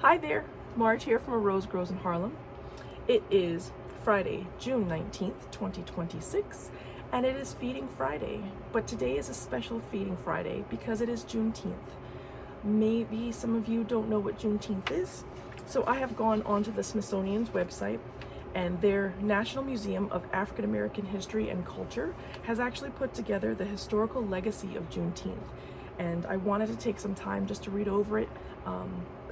Hi there, Marge here from A Rose Grows in Harlem. It is Friday, June 19th, 2026, and it is Feeding Friday. But today is a special Feeding Friday because it is Juneteenth. Maybe some of you don't know what Juneteenth is, so I have gone onto the Smithsonian's website, and their National Museum of African American History and Culture has actually put together the historical legacy of Juneteenth. And I wanted to take some time just to read over it.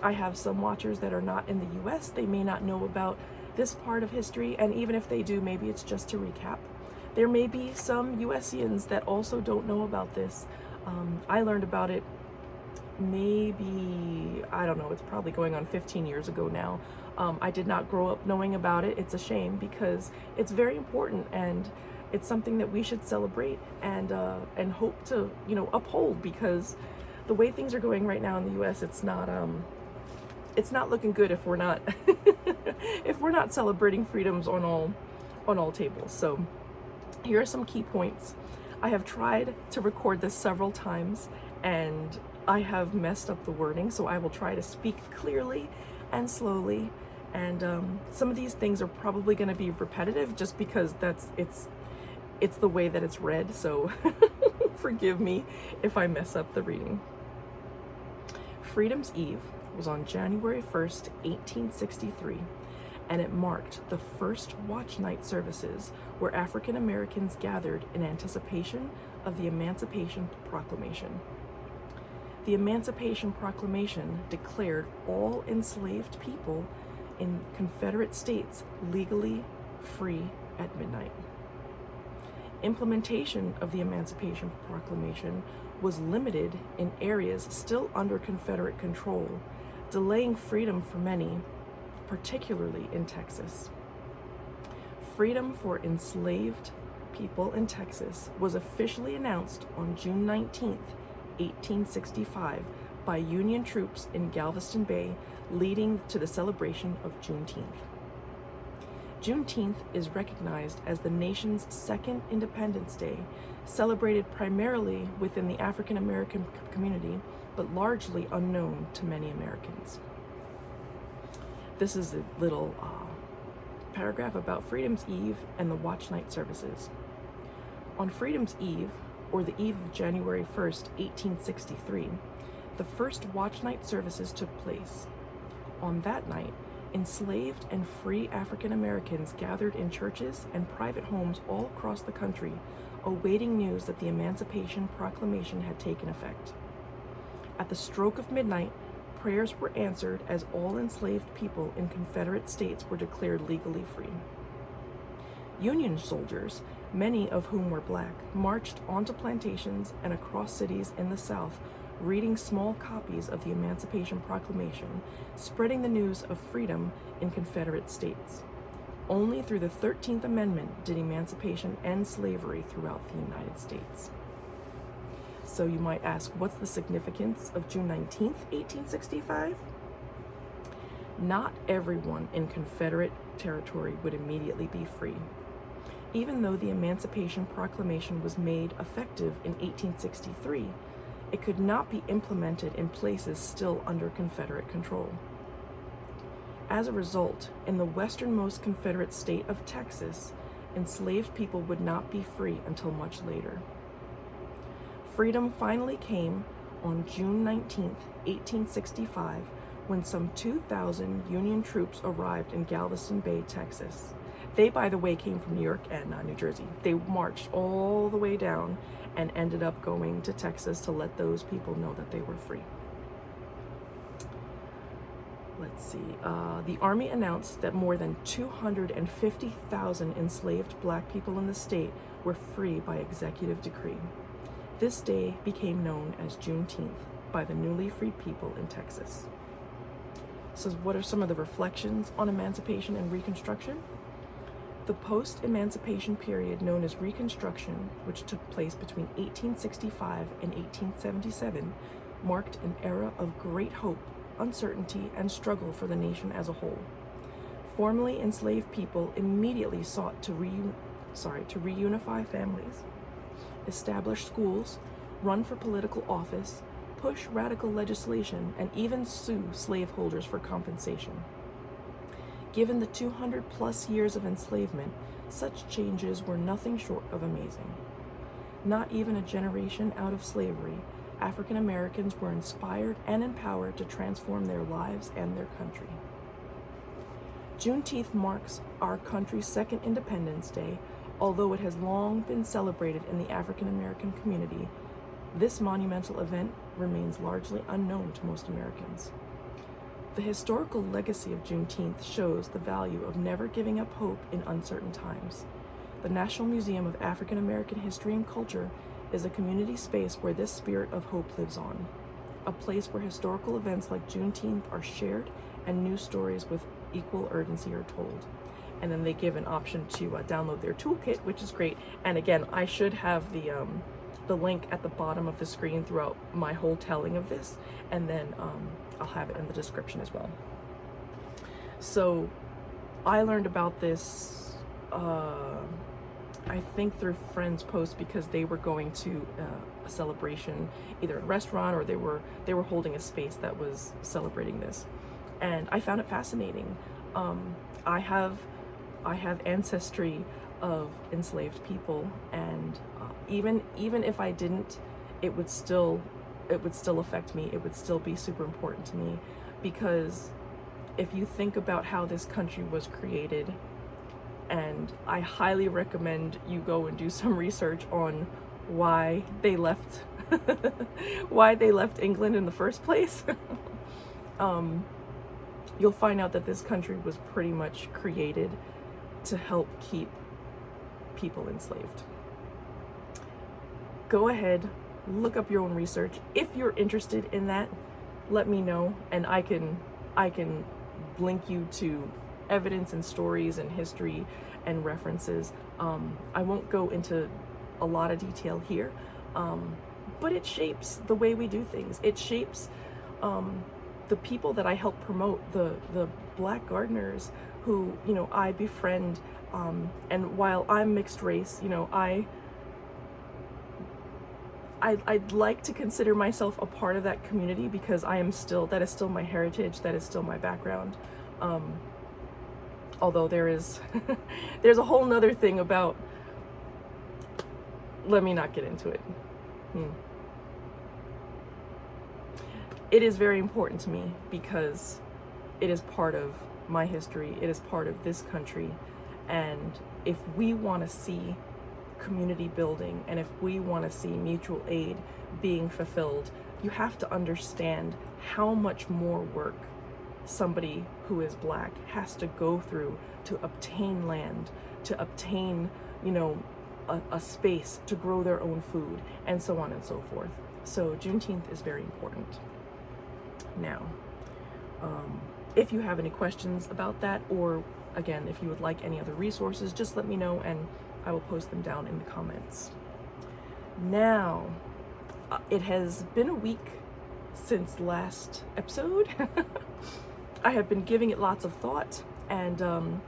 I have some watchers that are not in the US. They may not know about this part of history, and even if they do, maybe it's just to recap. There may be some USians that also don't know about this. I learned about it maybe, I don't know, it's probably going on 15 years ago now. I did not grow up knowing about it. It's a shame because it's very important, and it's something that we should celebrate and hope to, uphold, because the way things are going right now in the US, it's not looking good if we're not if we're not celebrating freedoms on all tables. So here are some key points. I have tried to record this several times and I have messed up the wording, so I will try to speak clearly and slowly, and some of these things are probably going to be repetitive just because it's the way that it's read, so forgive me if I mess up the reading. Freedom's Eve was on January 1st, 1863, and it marked the first watch night services where African Americans gathered in anticipation of the Emancipation Proclamation. The Emancipation Proclamation declared all enslaved people in Confederate states legally free at midnight. Implementation of the Emancipation Proclamation was limited in areas still under Confederate control, delaying freedom for many, particularly in Texas. Freedom for enslaved people in Texas was officially announced on June 19, 1865, by Union troops in Galveston Bay, leading to the celebration of Juneteenth. Juneteenth is recognized as the nation's second Independence Day, celebrated primarily within the African American community, but largely unknown to many Americans. This is a little paragraph about Freedom's Eve and the watch night services. On Freedom's Eve, or the eve of January 1st, 1863, the first watch night services took place. On that night, enslaved and free African Americans gathered in churches and private homes all across the country, awaiting news that the Emancipation Proclamation had taken effect. At the stroke of midnight, prayers were answered as all enslaved people in Confederate states were declared legally free. Union soldiers, many of whom were black, marched onto plantations and across cities in the South, reading small copies of the Emancipation Proclamation, spreading the news of freedom in Confederate states. Only through the 13th Amendment did emancipation end slavery throughout the United States. So you might ask, what's the significance of June 19th, 1865? Not everyone in Confederate territory would immediately be free. Even though the Emancipation Proclamation was made effective in 1863, it could not be implemented in places still under Confederate control. As a result, in the westernmost Confederate state of Texas, enslaved people would not be free until much later. Freedom finally came on June 19, 1865, when some 2,000 Union troops arrived in Galveston Bay, Texas. They, by the way, came from New York and New Jersey. They marched all the way down and ended up going to Texas to let those people know that they were free. Let's see. The Army announced that more than 250,000 enslaved black people in the state were free by executive decree. This day became known as Juneteenth by the newly freed people in Texas. So what are some of the reflections on emancipation and Reconstruction? The post-emancipation period known as Reconstruction, which took place between 1865 and 1877, marked an era of great hope, uncertainty, and struggle for the nation as a whole. Formerly enslaved people immediately sought to reunify families, establish schools, run for political office, push radical legislation, and even sue slaveholders for compensation. Given the 200 plus years of enslavement, such changes were nothing short of amazing. Not even a generation out of slavery, African Americans were inspired and empowered to transform their lives and their country. Juneteenth marks our country's second Independence Day. Although it has long been celebrated in the African American community, this monumental event remains largely unknown to most Americans. The historical legacy of Juneteenth shows the value of never giving up hope in uncertain times. The National Museum of African American History and Culture is a community space where this spirit of hope lives on, a place where historical events like Juneteenth are shared and news stories with equal urgency are told. And then they give an option to download their toolkit, which is great. And again, I should have the link at the bottom of the screen throughout my whole telling of this, and then I'll have it in the description as well. So I learned about this, I think through friends' posts, because they were going to a celebration, either a restaurant or they were holding a space that was celebrating this, and I found it fascinating. I have ancestry of enslaved people, and even if I didn't, it would still affect me. It would still be super important to me, because if you think about how this country was created, and I highly recommend you go and do some research on why they left England in the first place. You'll find out that this country was pretty much created to help keep people enslaved. Go ahead, look up your own research. If you're interested in that, let me know, and I can link you to evidence and stories and history and references. I won't go into a lot of detail here, but it shapes the way we do things. It shapes the people that I help promote, the Black gardeners who, I befriend, and while I'm mixed race, I'd like to consider myself a part of that community, because that is still my heritage, that is still my background. Although there's a whole nother thing about, let me not get into it. It is very important to me because it is part of my history, it is part of this country, and if we want to see community building, and if we want to see mutual aid being fulfilled, you have to understand how much more work somebody who is Black has to go through to obtain land, to obtain, a space to grow their own food, and so on and so forth. So Juneteenth is very important. Now, if you have any questions about that, or again, if you would like any other resources, just let me know and I will post them down in the comments. Now, it has been a week since last episode. I have been giving it lots of thought, and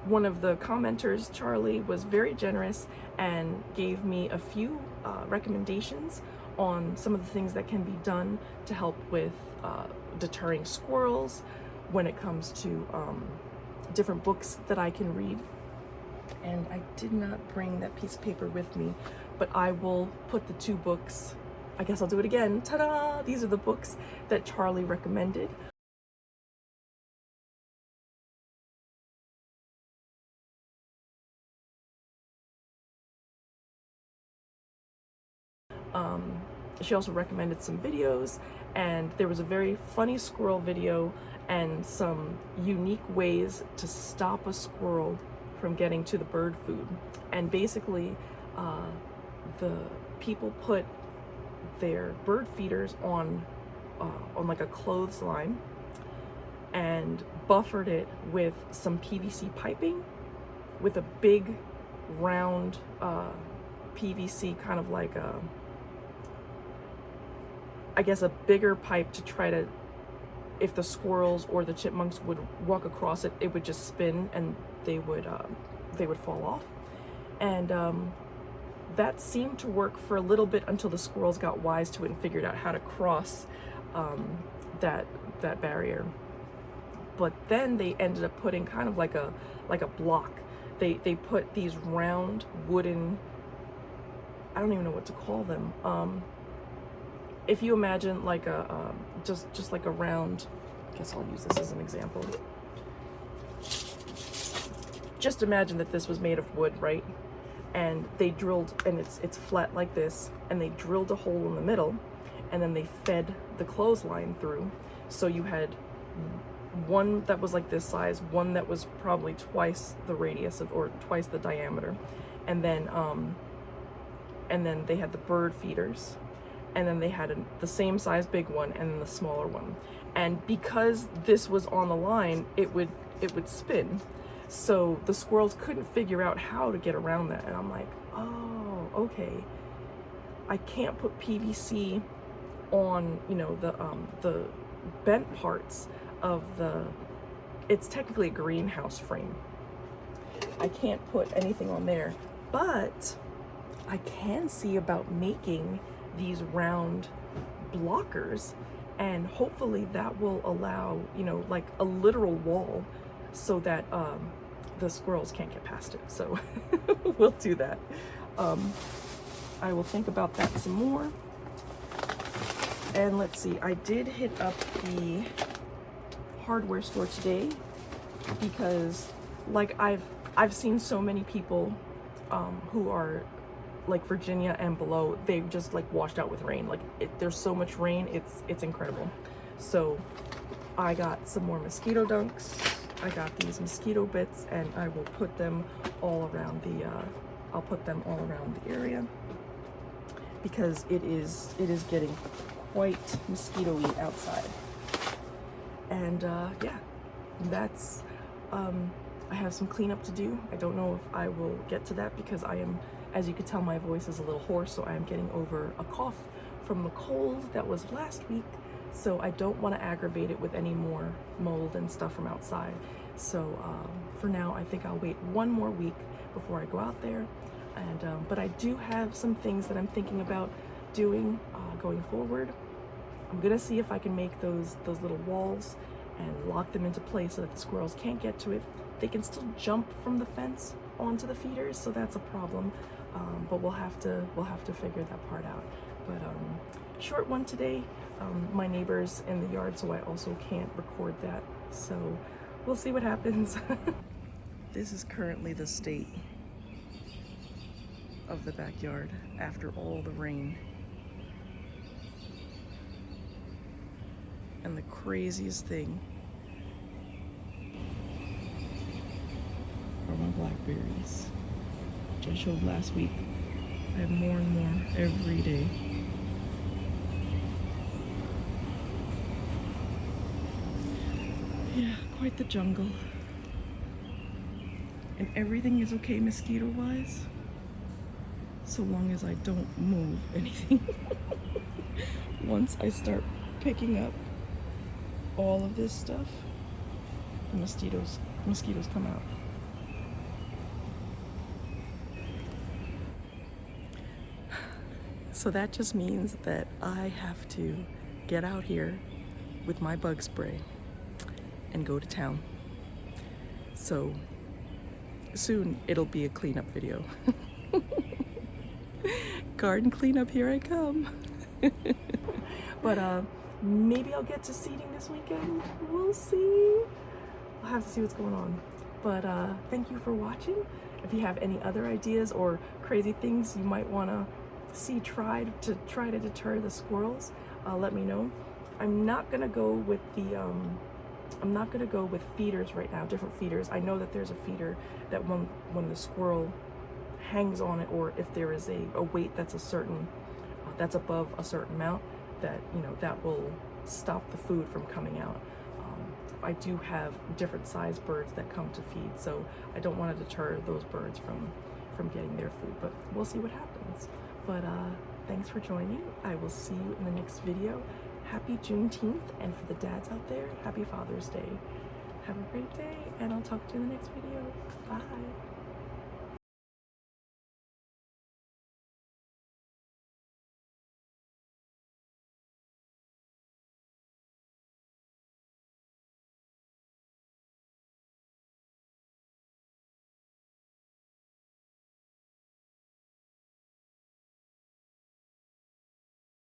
one of the commenters, Charlie, was very generous and gave me a few recommendations on some of the things that can be done to help with deterring squirrels when it comes to different books that I can read. And I did not bring that piece of paper with me, but I will put the two books, I guess I'll do it again. Ta-da! These are the books that Charlie recommended. She also recommended some videos, and there was a very funny squirrel video and some unique ways to stop a squirrel from getting to the bird food. And basically, the people put their bird feeders on like a clothesline and buffered it with some PVC piping, with a big round PVC, kind of like I guess a bigger pipe, to try to, if the squirrels or the chipmunks would walk across it, it would just spin and they would fall off. And that seemed to work for a little bit until the squirrels got wise to it and figured out how to cross that barrier. But then they ended up putting kind of like a block. They put these round wooden, I don't even know what to call them. If you imagine like a just like a round, I guess I'll use this as an example. Just imagine that this was made of wood, right? And they drilled, and it's flat like this, and they drilled a hole in the middle, and then they fed the clothesline through. So you had one that was like this size, one that was probably twice the radius of, or twice the diameter, and then they had the bird feeders, and then they had the same size big one and then the smaller one. And because this was on the line, it would spin. So the squirrels couldn't figure out how to get around that. And I'm like, oh, okay. I can't put PVC on, you know, the bent parts of it's technically a greenhouse frame. I can't put anything on there, but I can see about making these round blockers, and hopefully that will allow, you know, like a literal wall, so that the squirrels can't get past it. So we'll do that. I will think about that some more. And let's see, I did hit up the hardware store today because, like, I've seen so many people who are like Virginia and below, they just like washed out with rain. Like there's so much rain, it's incredible. So I got some more mosquito dunks. I got these mosquito bits, and I will put them all around the I'll put them all around the area because it is getting quite mosquito-y outside. And yeah, that's I have some cleanup to do. I don't know if I will get to that because I am, as you can tell, my voice is a little hoarse, so I am getting over a cough from a cold that was last week. So I don't want to aggravate it with any more mold and stuff from outside. So for now, I think I'll wait one more week before I go out there. And but I do have some things that I'm thinking about doing going forward. I'm gonna see if I can make those little walls and lock them into place so that the squirrels can't get to it. They can still jump from the fence onto the feeders, so that's a problem. But we'll have to figure that part out. But short one today. My neighbor's in the yard, so I also can't record that. So we'll see what happens. This is currently the state of the backyard after all the rain. And the craziest thing are my blackberries, which I showed last week. I have more and more every day. Yeah, quite the jungle. And everything is okay mosquito-wise, so long as I don't move anything. Once I start picking up all of this stuff, the mosquitoes come out. So that just means that I have to get out here with my bug spray and go to town. So soon it'll be a cleanup video. Garden cleanup, here I come. But maybe I'll get to seeding this weekend. We'll see. I'll have to see what's going on. But thank you for watching. If you have any other ideas or crazy things you might want to see tried to try to deter the squirrels, let me know. I'm not gonna go with feeders right now, different feeders. I know that there's a feeder that when the squirrel hangs on it, or if there is a weight that's a certain that's above a certain amount, that, you know, that will stop the food from coming out. I do have different size birds that come to feed, so I don't want to deter those birds from getting their food, but we'll see what happens. But thanks for joining. I will see you in the next video. Happy Juneteenth, and for the dads out there, happy Father's Day. Have a great day, and I'll talk to you in the next video. Bye.